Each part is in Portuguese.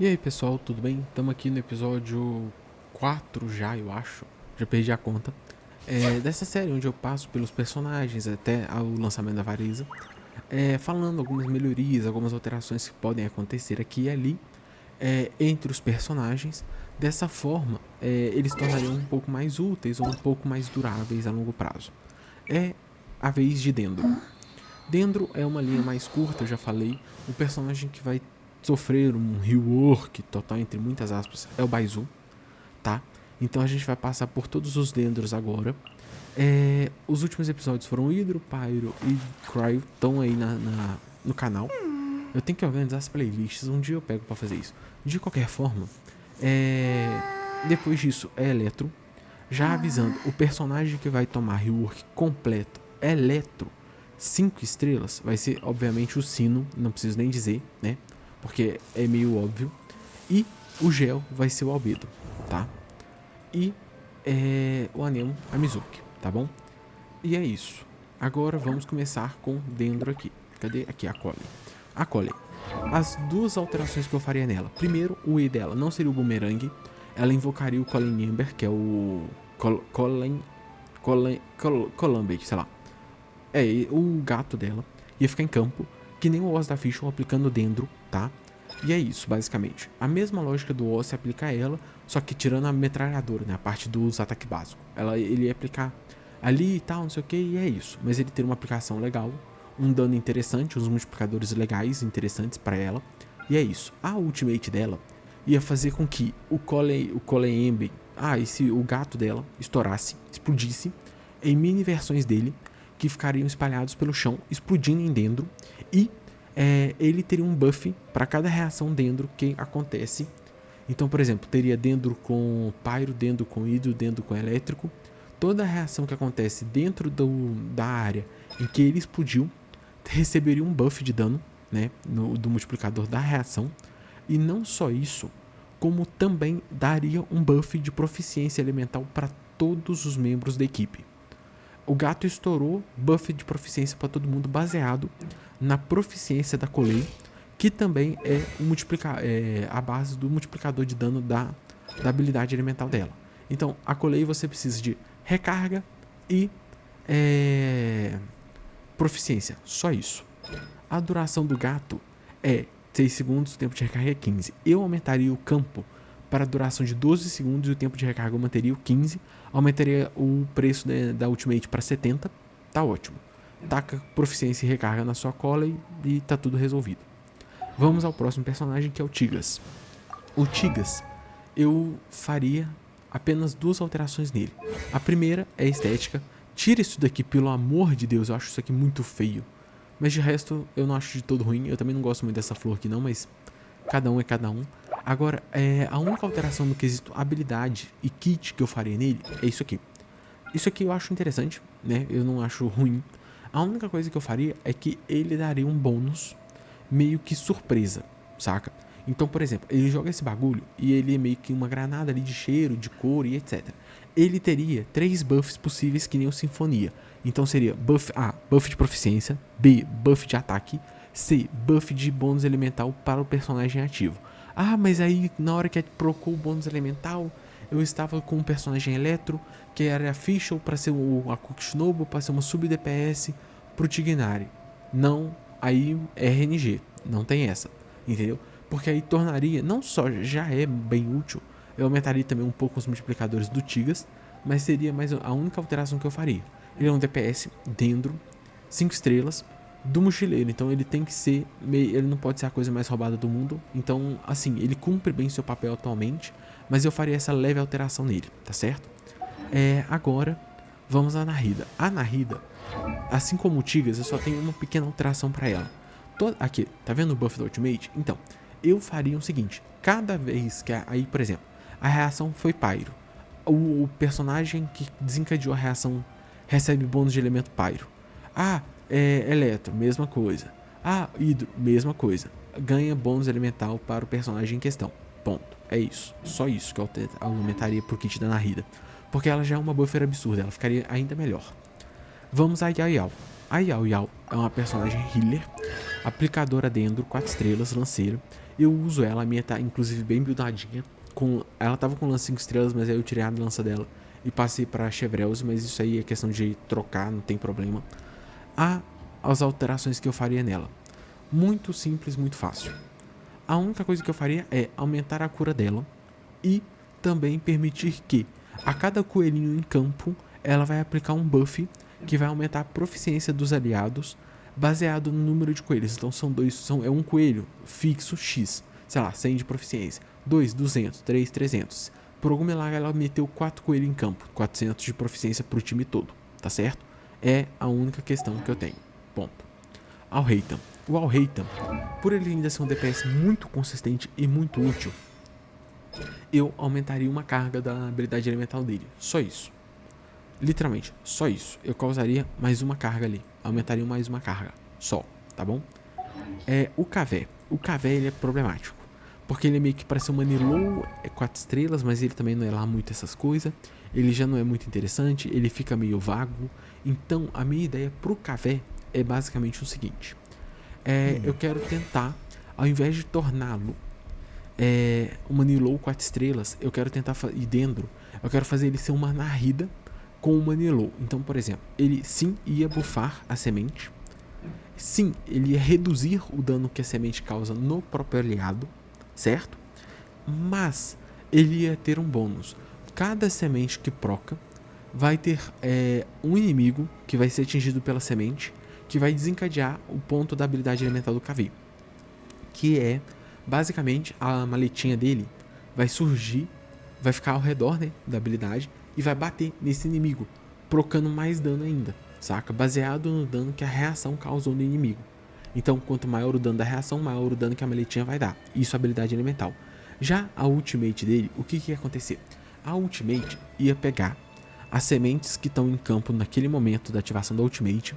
E aí pessoal, tudo bem? Estamos aqui no episódio 4 já, eu acho. Já perdi a conta. Dessa série onde eu passo pelos personagens até o lançamento da Vareza. Falando algumas melhorias, algumas alterações que podem acontecer aqui e ali entre os personagens. Dessa forma, eles tornariam um pouco mais úteis ou um pouco mais duráveis a longo prazo. É a vez de Dendro. Dendro é uma linha mais curta, eu já falei. O personagem que vai sofrer um rework total, entre muitas aspas, é o Baizu, tá? Então a gente vai passar por todos os Dendros agora. Os últimos episódios foram Hydro, Pyro e Cryo, estão aí no canal. Eu tenho que organizar as playlists, um dia eu pego pra fazer isso. De qualquer forma, depois disso é Eletro. Já avisando, o personagem que vai tomar rework completo, Eletro, 5 estrelas, vai ser obviamente o Sino, não preciso nem dizer, né? Porque é meio óbvio. E o Gel vai ser o Albedo, tá? E o Anemo, a Mizuki, tá bom? E é isso. Agora vamos começar com Dendro aqui. Cadê? Aqui, a Cole. A Cole. As duas alterações que eu faria nela. Primeiro, o E dela não seria o Boomerang. Ela invocaria o Colin Ember, que é o Columbic, sei lá. O gato dela ia ficar em campo, que nem o Oz da Fischl aplicando Dendro, tá? E é isso, basicamente. A mesma lógica do Oz se aplica a ela, só que tirando a metralhadora, né? A parte dos ataques básicos. Ele ia aplicar ali e tal, não sei o que, e é isso. Mas ele tem uma aplicação legal, um dano interessante, uns multiplicadores legais, interessantes pra ela. E é isso. A ultimate dela ia fazer com que o Cole Ember, o gato dela, estourasse, explodisse, em mini versões dele, que ficariam espalhados pelo chão, explodindo em Dendro. E ele teria um buff para cada reação Dendro que acontece. Então, por exemplo, teria Dendro com Pyro, Dendro com Hidro, Dendro com Elétrico. Toda reação que acontece dentro da área em que ele explodiu receberia um buff de dano, né, do multiplicador da reação. E não só isso, como também daria um buff de proficiência elemental para todos os membros da equipe. O gato estourou buff de proficiência para todo mundo baseado na proficiência da Colei, que também é a base do multiplicador de dano da habilidade elemental dela. Então, a Colei você precisa de recarga e proficiência, só isso. A duração do gato é 6 segundos, o tempo de recarga é 15. Eu aumentaria o campo para a duração de 12 segundos e o tempo de recarga eu manteria o 15. Aumentaria o preço da Ultimate para 70. Tá ótimo. Taca proficiência e recarga na sua cola e tá tudo resolvido. Vamos ao próximo personagem, que é o Tigas. O Tigas, eu faria apenas duas alterações nele. A primeira é a estética. Tira isso daqui, pelo amor de Deus, eu acho isso aqui muito feio. Mas de resto, eu não acho de todo ruim. Eu também não gosto muito dessa flor aqui não, mas cada um é cada um. Agora, a única alteração no quesito habilidade e kit que eu faria nele é isso aqui. Isso aqui eu acho interessante, né? Eu não acho ruim. A única coisa que eu faria é que ele daria um bônus meio que surpresa, saca? Então, por exemplo, ele joga esse bagulho e ele é meio que uma granada ali de cheiro, de cor e etc. Ele teria 3 buffs possíveis que nem o Sinfonia. Então seria buff A, buff de proficiência, B, buff de ataque, C, buff de bônus elemental para o personagem ativo. Ah, mas aí na hora que procurou o bônus elemental, eu estava com um personagem eletro, que era a Fischl para ser a Kokishinobu, para ser uma sub-DPS pro Tignari. Não, aí é RNG, não tem essa, entendeu? Porque aí tornaria, não só já é bem útil, eu aumentaria também um pouco os multiplicadores do Tigas, mas seria mais a única alteração que eu faria. Ele é um DPS dentro, 5 estrelas, do mochileiro, então ele tem que ser, ele não pode ser a coisa mais roubada do mundo, então assim, ele cumpre bem seu papel atualmente, mas eu faria essa leve alteração nele, tá certo? Agora, vamos à Nahida. A Nahida, assim como o Tigas, eu só tenho uma pequena alteração para ela. Aqui, tá vendo o buff do Ultimate? Então, eu faria o seguinte, cada vez que, aí por exemplo, a reação foi Pyro, o personagem que desencadeou a reação recebe bônus de elemento Pyro. Eletro, mesma coisa. Hidro, mesma coisa. Ganha bônus elemental para o personagem em questão. Ponto. É isso. Só isso que eu aumentaria pro kit da Nahida. Porque ela já é uma buffer absurda, ela ficaria ainda melhor. Vamos a Yao Yao. A Yao Yao é uma personagem healer, aplicadora dentro, 4 estrelas, lanceira. Eu uso ela, a minha tá inclusive bem buildadinha. Ela tava com lance 5 estrelas, mas aí eu tirei a lança dela e passei pra Chevreuse, mas isso aí é questão de trocar, não tem problema. As alterações que eu faria nela. Muito simples, muito fácil. A única coisa que eu faria é aumentar a cura dela e também permitir que a cada coelhinho em campo ela vai aplicar um buff que vai aumentar a proficiência dos aliados baseado no número de coelhos. Então é um coelho fixo X, sei lá, 100 de proficiência, 2, 200, 3, 300. Por algum milagre ela meteu 4 coelhos em campo, 400 de proficiência pro time todo, tá certo? É a única questão que eu tenho. Ponto. Alhaitham. O Alhaitham, por ele ainda ser um DPS muito consistente e muito útil, eu aumentaria uma carga da habilidade elemental dele. Só isso. Literalmente, só isso. Eu causaria mais uma carga ali. Aumentaria mais uma carga. Só, tá bom? O Cavé. O Cavé, ele é problemático. Porque ele é meio que parece uma Nilou, 4 estrelas, mas ele também não é lá muito essas coisas. Ele já não é muito interessante, ele fica meio vago. Então, a minha ideia pro Cavé é basicamente o seguinte. Eu quero tentar, ao invés de torná-lo uma Nilou 4 estrelas, eu quero tentar e dentro, eu quero fazer ele ser uma Nahida com uma Nilou. Então, por exemplo, ele sim ia buffar a semente. Sim, ele ia reduzir o dano que a semente causa no próprio aliado, certo? Mas ele ia ter um bônus. Cada semente que proca vai ter um inimigo que vai ser atingido pela semente, que vai desencadear o ponto da habilidade elemental do Cavé, que é basicamente a maletinha dele vai surgir, vai ficar ao redor, né, da habilidade e vai bater nesse inimigo, procando mais dano ainda, saca? Baseado no dano que a reação causou no inimigo. Então, quanto maior o dano da reação, maior o dano que a maletinha vai dar. Isso é a habilidade elemental. Já a ultimate dele, o que ia acontecer? A ultimate ia pegar as sementes que estão em campo naquele momento da ativação da ultimate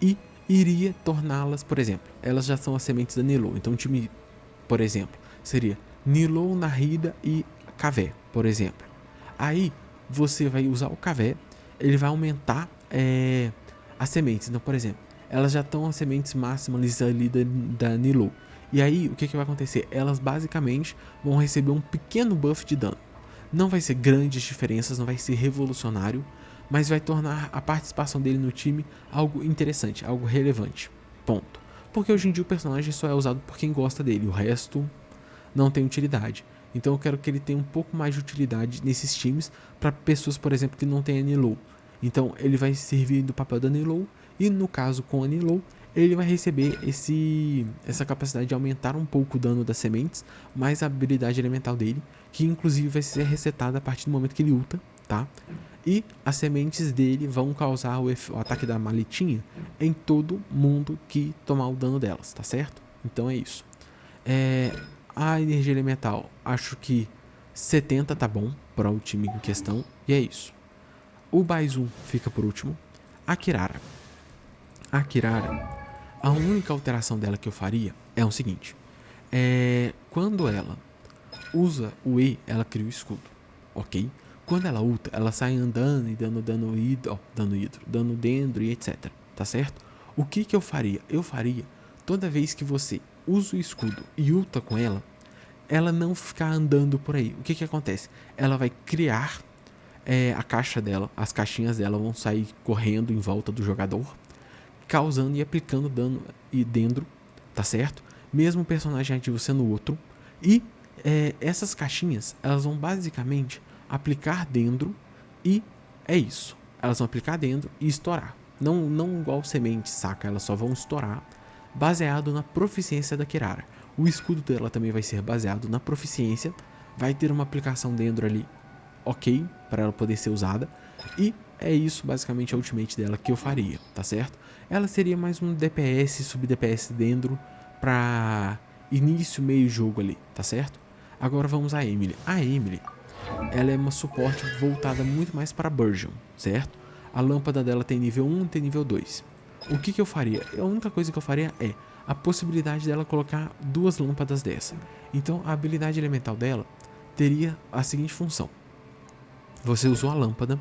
e iria torná-las, por exemplo, elas já são as sementes da Nilou. Então o time, por exemplo, seria Nilou, Nahida e Cavé, por exemplo. Aí você vai usar o Cavé, ele vai aumentar as sementes. Então, por exemplo, elas já estão as sementes máximas ali da Nilou. E aí, o que vai acontecer? Elas basicamente vão receber um pequeno buff de dano. Não vai ser grandes diferenças, não vai ser revolucionário, mas vai tornar a participação dele no time algo interessante, algo relevante. Ponto. Porque hoje em dia o personagem só é usado por quem gosta dele, o resto não tem utilidade. Então eu quero que ele tenha um pouco mais de utilidade nesses times para pessoas, por exemplo, que não tem a Nilou. Então ele vai servir do papel da Nilou e no caso com a Nilou ele vai receber essa capacidade de aumentar um pouco o dano das sementes, mais a habilidade elemental dele, que inclusive vai ser resetada a partir do momento que ele ulta, tá? E as sementes dele vão causar o ataque da maletinha em todo mundo que tomar o dano delas, tá certo? Então é isso. A energia elemental, acho que 70 tá bom para o time em questão, e é isso. O Baizu fica por último. A Kirara, a única alteração dela que eu faria é o seguinte. Quando ela usa o E, ela cria o escudo, ok? Quando ela ulta, ela sai andando e dando dano dentro e etc, tá certo? O que eu faria? Eu faria, toda vez que você usa o escudo e ulta com ela não ficar andando por aí. O que acontece? Ela vai criar a caixa dela, as caixinhas dela vão sair correndo em volta do jogador, causando e aplicando dano e dentro, tá certo? Mesmo o personagem ativo sendo outro. E essas caixinhas, elas vão basicamente aplicar dentro e é isso. Elas vão aplicar dentro e estourar. Não igual semente, saca? Elas só vão estourar baseado na proficiência da Kirara. O escudo dela também vai ser baseado na proficiência. Vai ter uma aplicação dentro ali, ok, para ela poder ser usada. E é isso basicamente a ultimate dela que eu faria, tá certo? Ela seria mais um DPS, sub-DPS dentro pra início, meio jogo ali, tá certo? Agora vamos a Emily. A Emily, ela é uma suporte voltada muito mais para Burgeon, certo? A lâmpada dela tem nível 1, tem nível 2. O que eu faria? A única coisa que eu faria é a possibilidade dela colocar 2 lâmpadas dessa. Então a habilidade elemental dela teria a seguinte função. Você usou a lâmpada,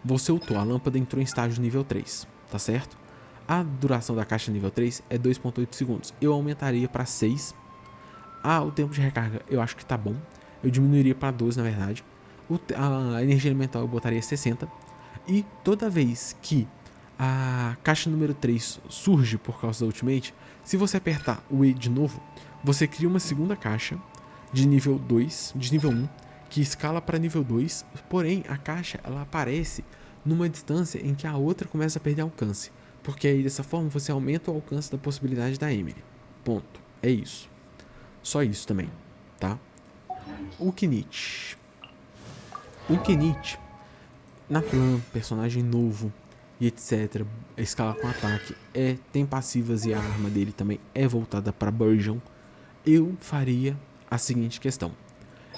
você ultou, a lâmpada entrou em estágio nível 3, tá certo? A duração da caixa nível 3 é 2.8 segundos. Eu aumentaria para 6. O tempo de recarga eu acho que tá bom. Eu diminuiria para 12, na verdade. A energia elemental eu botaria 60. E toda vez que a caixa número 3 surge por causa da Ultimate, se você apertar o E de novo, você cria uma segunda caixa de nível 2, de nível 1, que escala para nível 2, porém a caixa ela aparece numa distância em que a outra começa a perder alcance, porque aí dessa forma você aumenta o alcance da possibilidade da Emily. Ponto. É isso. Só isso também, tá? O Kinich. Na plan, personagem novo e etc, escala com ataque, tem passivas e a arma dele também é voltada para Burgeon. Eu faria a seguinte questão.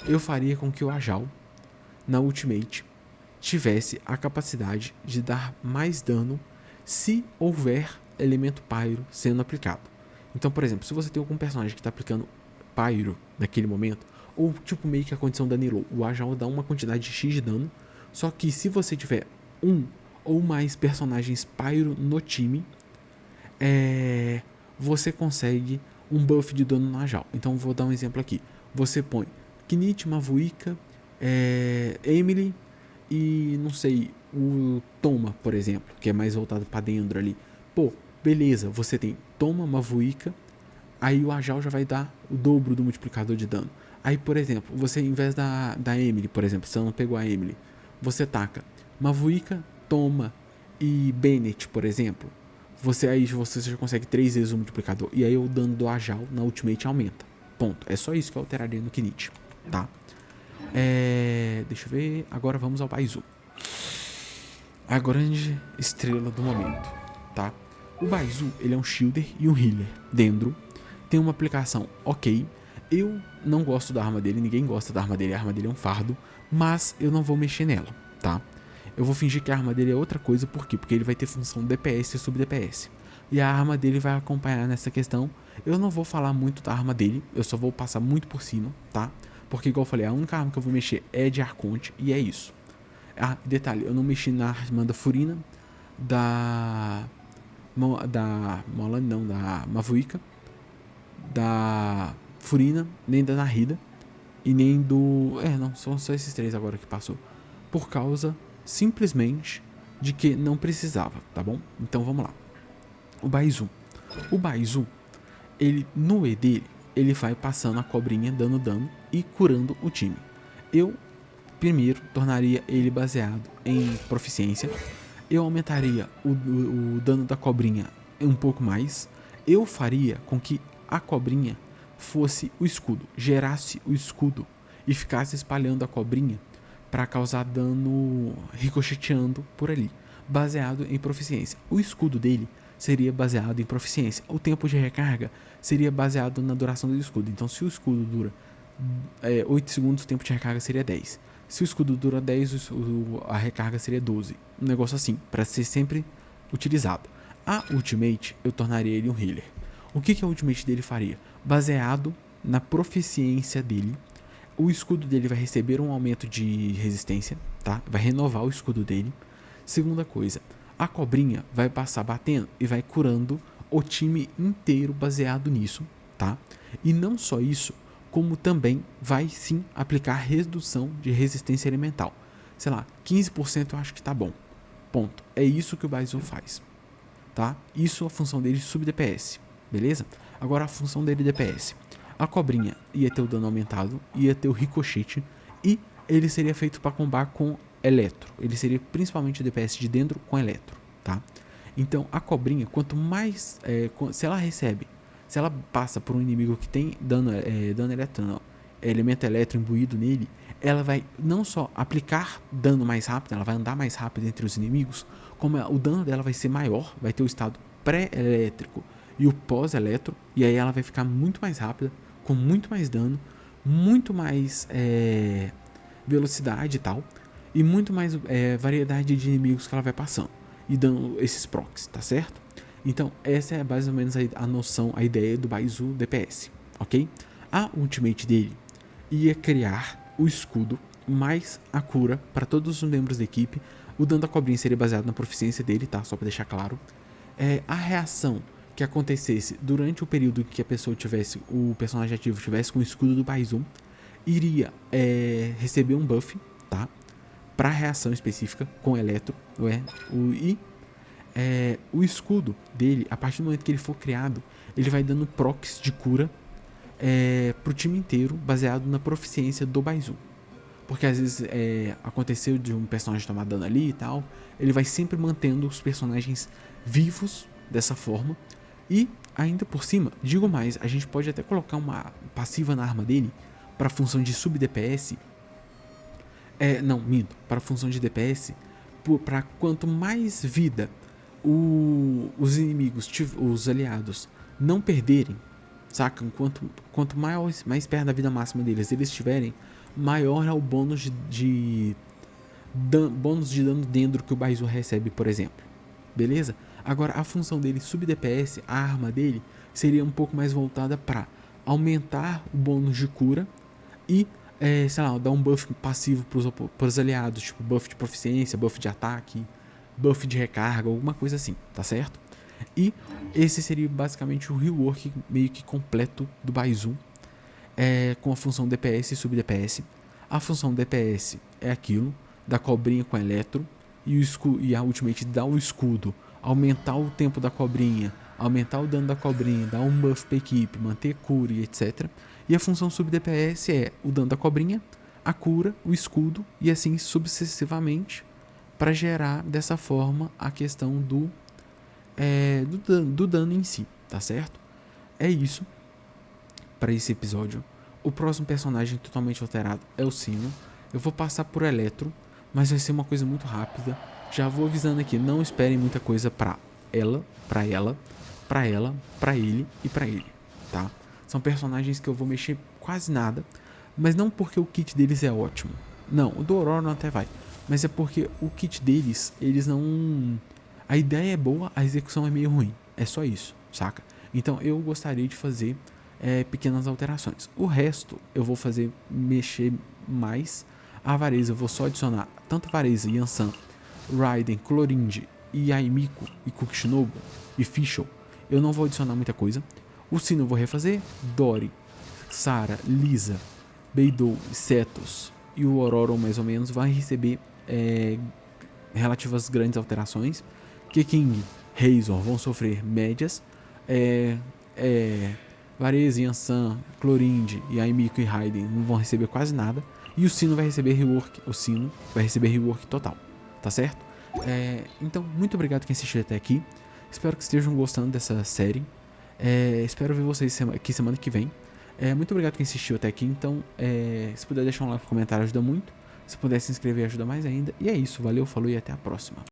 Eu faria com que o Ajal, na Ultimate, tivesse a capacidade de dar mais dano se houver elemento Pyro sendo aplicado. Então, por exemplo, se você tem algum personagem que está aplicando Pyro naquele momento, ou tipo meio que a condição da Nilo, o Ajal dá uma quantidade de X de dano, só que se você tiver um ou mais personagens Pyro no time, você consegue um buff de dano no Ajal. Então vou dar um exemplo aqui. Você põe Kinich, Mavuika, Emily e não sei, o Toma, por exemplo, que é mais voltado para dentro ali. Pô, beleza, você tem Toma, Mavuika, aí o Ajal já vai dar o dobro do multiplicador de dano. Aí, por exemplo, você em vez da Emily, por exemplo, se ela não pegou a Emily, você taca Mavuika, Toma e Bennett, por exemplo. Você já consegue 3 vezes o multiplicador. E aí o dano do Ajal na Ultimate aumenta. Ponto. É só isso que eu alteraria no Kinich, tá? Deixa eu ver. Agora vamos ao Baizu. A grande estrela do momento, tá? O Baizu, ele é um shielder e um healer. Dendro. Tem uma aplicação ok. Eu não gosto da arma dele, ninguém gosta da arma dele. A arma dele é um fardo, mas eu não vou mexer nela, tá? Eu vou fingir que a arma dele é outra coisa, por quê? Porque ele vai ter função DPS e sub-DPS. E a arma dele vai acompanhar nessa questão. Eu não vou falar muito da arma dele, eu só vou passar muito por cima, tá? Porque, igual eu falei, a única arma que eu vou mexer é de Arconte, e é isso. Detalhe, eu não mexi na arma da Furina, da Molani não, da Mavuika, da Furina, nem da Narida, e nem do... não, são só esses 3 agora que passou. Por causa, simplesmente, de que não precisava, tá bom? Então vamos lá. O Baizu, ele, no E dele, ele vai passando a cobrinha, dando dano e curando o time. Eu, primeiro, tornaria ele baseado em proficiência. Eu aumentaria o dano da cobrinha um pouco mais. Eu faria com que a cobrinha fosse o escudo, gerasse o escudo e ficasse espalhando a cobrinha para causar dano ricocheteando por ali, baseado em proficiência. O escudo dele seria baseado em proficiência. O tempo de recarga seria baseado na duração do escudo. Então, se o escudo dura 8 segundos, o tempo de recarga seria 10. Se o escudo dura 10, a recarga seria 12. Um negócio assim, para ser sempre utilizado. A Ultimate, eu tornaria ele um healer. O que a Ultimate dele faria? Baseado na proficiência dele, o escudo dele vai receber um aumento de resistência, tá? Vai renovar o escudo dele. Segunda coisa, a cobrinha vai passar batendo e vai curando o time inteiro baseado nisso, tá? E não só isso, como também vai sim aplicar redução de resistência elemental. Sei lá, 15% eu acho que tá bom. Ponto. É isso que o Baizu faz, tá? Isso é a função dele sub-DPS, beleza? Agora a função dele DPS. A cobrinha ia ter o dano aumentado, ia ter o ricochete e ele seria feito para combar com eletro. Ele seria principalmente o DPS de dentro com eletro, tá? Então a cobrinha, quanto mais... se ela passa por um inimigo que tem dano eletro, não, elemento eletro imbuído nele, ela vai não só aplicar dano mais rápido, ela vai andar mais rápido entre os inimigos, como o dano dela vai ser maior, vai ter o estado pré-elétrico e o pós-eletro, e aí ela vai ficar muito mais rápida, com muito mais dano, muito mais velocidade e tal, e muito mais variedade de inimigos que ela vai passando e dando esses procs, tá certo? Então essa é mais ou menos a noção, a ideia do Baizu DPS, ok? A ultimate dele ia criar o escudo mais a cura para todos os membros da equipe. O dano da cobrinha seria baseado na proficiência dele, tá? Só para deixar claro. A reação que acontecesse durante o período que a pessoa tivesse, o personagem ativo tivesse com o escudo do Baizu, iria receber um buff, tá? Pra reação específica com Eletro, o escudo dele, a partir do momento que ele for criado, ele vai dando procs de cura pro time inteiro, baseado na proficiência do Baizu. Porque às vezes aconteceu de um personagem tomar dano ali e tal, ele vai sempre mantendo os personagens vivos dessa forma. E ainda por cima, digo mais, a gente pode até colocar uma passiva na arma dele para função de sub DPS. Não, minto, para função de DPS, para quanto mais vida os inimigos, os aliados, não perderem, sacam? Quanto mais perto da vida máxima deles eles estiverem, maior é o bônus de dano dentro que o Baizu recebe, por exemplo. Beleza? Agora, a função dele sub DPS, a arma dele, seria um pouco mais voltada para aumentar o bônus de cura e, sei lá, dar um buff passivo para os aliados, tipo buff de proficiência, buff de ataque, buff de recarga, alguma coisa assim, tá certo? E esse seria basicamente o rework meio que completo do Baizu, com a função DPS e sub DPS. A função DPS é aquilo da cobrinha com eletro e a ultimate dá o escudo, aumentar o tempo da cobrinha, aumentar o dano da cobrinha, dar um buff pra equipe, manter cura e etc. E a função sub DPS é o dano da cobrinha, a cura, o escudo e assim sucessivamente, para gerar dessa forma a questão do dano em si, tá certo? É isso para esse episódio. O próximo personagem totalmente alterado é o Sino. Eu vou passar por Eletro, mas vai ser uma coisa muito rápida. Já vou avisando aqui, não esperem muita coisa pra ele e pra ele, tá? São personagens que eu vou mexer quase nada, mas não porque o kit deles é ótimo. Não, o do Aurora até vai, mas é porque o kit deles, eles não... A ideia é boa, a execução é meio ruim. É só isso, saca? Então eu gostaria de fazer pequenas alterações. O resto eu vou mexer mais. A Vareza eu vou só adicionar tanto Vareza, Yansan, Raiden, Clorinde e Aimiko e Kukishinobu e Fischl. Eu não vou adicionar muita coisa. O Sino eu vou refazer. Dori, Sara, Lisa, Beidou, Cetos e o Aurora mais ou menos vai receber relativas grandes alterações. Keking, Razor vão sofrer médias. Varese, Yansan, Clorinde e Aimiko e Raiden não vão receber quase nada. E o Sino vai receber rework. O Sino vai receber rework total. Tá certo? Então, muito obrigado quem assistiu até aqui. Espero que estejam gostando dessa série. Espero ver vocês aqui semana que vem. Muito obrigado quem assistiu até aqui. Então, se puder deixar um like no comentário, ajuda muito. Se puder se inscrever, ajuda mais ainda. E é isso. Valeu, falou e até a próxima.